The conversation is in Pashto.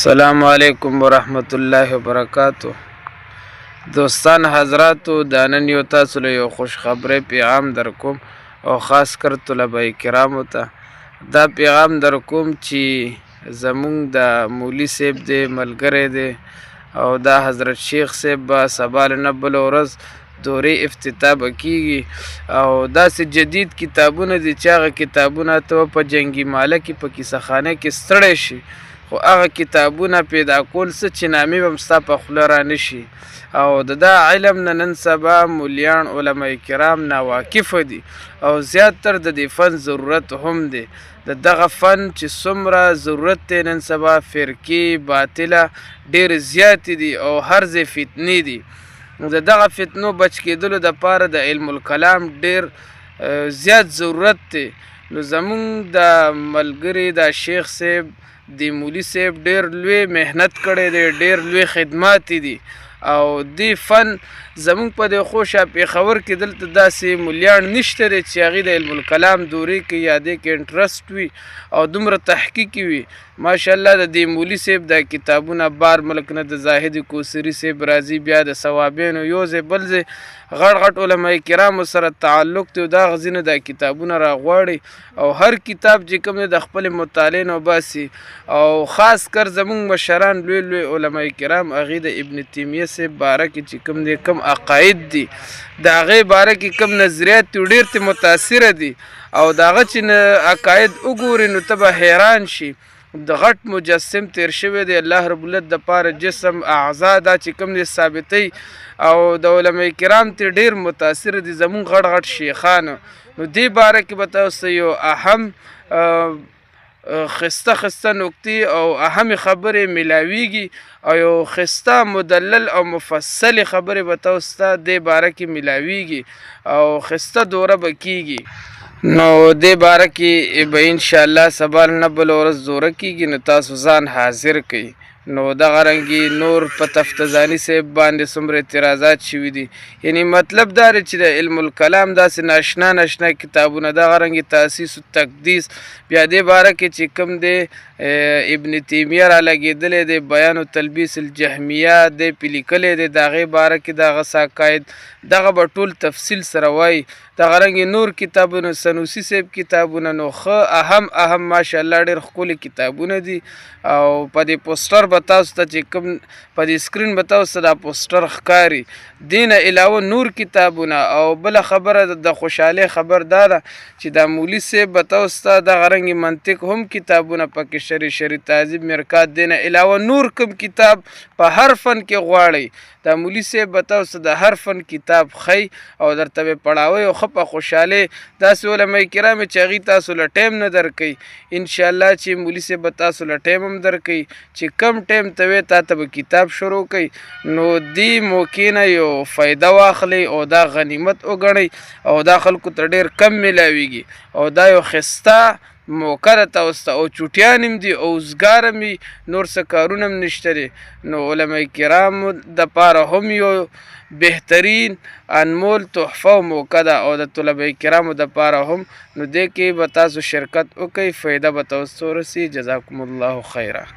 السلام علیکم ورحمت الله وبرکاتو. دوستان حضراتو، دا نن یو تاسو له یو خوش خبری پیغام در کوم او خاص کر طلبه کرامو ته دا پیغام در کوم چې زمونږ د مولوي صاحب دی ملګری دی او دا حضرت شیخ صاحب به سبا نه بله ورځ دورې افتتاح به کیږي او داسې جدید کتابونه دي چې هغه کتابونه ته په جنګي ماله کې په کیسه خانه کې ستړی شي، خو هغه کتابونه پیدا کول څه چې نامې به هم ستا په خوله رانشي. او د دا علم نه نن سبا مولیان علما کرام ناواقفه دي او زیاتر د دې فن ضرورت هم دی. د دغه فن چې څومره ضرورت دی نن سبا فرقې باطله ډېرې زیاتې دي او هر ځای فتنې دي. د دغه فتنو بچ کېدلو دپاره د علم الکلام ډېر زیات ضرورت دی. نو زمونږ د ملګري د شیخ صاحب د مولوي صاحب ډېر لوی محنت کړی دی، ډېر لوی خدمات دي او دې فن زمونږ په دې خوشه پېښور کې دلته داسې مولیان نشته دی چې هغې د علم الکلام دورې کې یا دې کې انټرسټ وي او دومره تحقیق وي. ماشاءالله د دې مولوي صاحب دا کتابونه بار ملک نه د زاهد کوثري صاحب راځي، بیا د ثوابینو یو ځای بل ځای غټ غټ علما کرامو سره تعلق دی او دا غځینه دا کتابونه راغواړي او هر کتاب چې کوم دی د خپلې مطالعې نه وباسي. او خاص کر زمونږ مشران لوی لوی علما کرام هغې د ابن تیمیه صاحب باره کې چې کوم دی کوم عقاید دي د هغې باره کې کوم نظریات دي ډېر ترې متاثره دي او د هغه چې عقاید وګورې نو ته به حیران شي. د غټ مجسم تیر شوی دی، الله رب العزت دپاره جسم اعضا دا چې کوم دی ثابتوي او د علما کرام ترې ډېر متاثره دي زمونږ غټ غټ شیخانو. نو دې باره کې به تاسو یو اهم خسته نکتې او اهم خبرې ملاویږي او یو خسته مدلل او مفصل خبرې به تاسو ته دې باره کې ملاویږي او خسته دوره به کیږي. نو دې باره کې به انشاءالله سبا نه بله ورځ دوره کیږي، نو تاسو ځان حاضر کړئ. نو دغه رنګې نور په تفتزاني صاحب باندې څومره اعتراضات شوي دي، یعنی مطلب دا دی چې د علم الکلام داسې ناشنا کتابونه دغه رنګې تاسیس التقدیس بیا دې باره کې چې کوم دی ابن تیمیه را لګېدلی دی، بیان و تلبیس الجهمیه دی پې لیکلی دی، د هغې باره کې دغه عقاید دغه به ټول تفصیل سره وایي. دغه رنګې نور کتابونه سنوسي صاحب کتابونه نو ښه اهم ماشاءالله ډېر ښکلي کتابونه دي او په دې پوسټر به تاسو ته چې کوم په دې سکرین به تاسو ته دا پوسټر ښکاري. دې نه علاوه نور کتابونه او بله خبره د خوشحالۍ خبر دا ده چې دا مولوي صاحب به تاسو ته دغه رنګې منطق هم کتابونه پکې شری تعذیب مرکات. دې نه علاوه نور کوم کتاب په هر فن کې غواړئ دا مولوي صاحب به تاسو ته د هر فن کتاب ښیي او درته به پړاوی او ښه په خوشحالۍ داسې علما کرام چې هغې تاسو له ټایم نه درکوي. انشاءالله چې مولوي صاحب به تاسو له ټایم هم درکوي چې کم ټایم ته وی تا ته به کتاب شروع کوي. نو دې موقع نه یو فایده واخلئ او دا غنیمت وګڼئ او دا خلکو ته ډېر کم میلاویږي او دا یو ښایسته موقع ده تاسو ته او چوټیان هم دي او اوزګار هم وي، نور څه کارونه هم نشته دی. نو علما کرامو دپاره هم یو بهترین انمول تحفه او موقع ده او د طلبه کرامو دپاره هم. نو دې کې به تاسو شرکت وکړئ، فایده به تاسو ته ورسي. جزاکم الله خیره.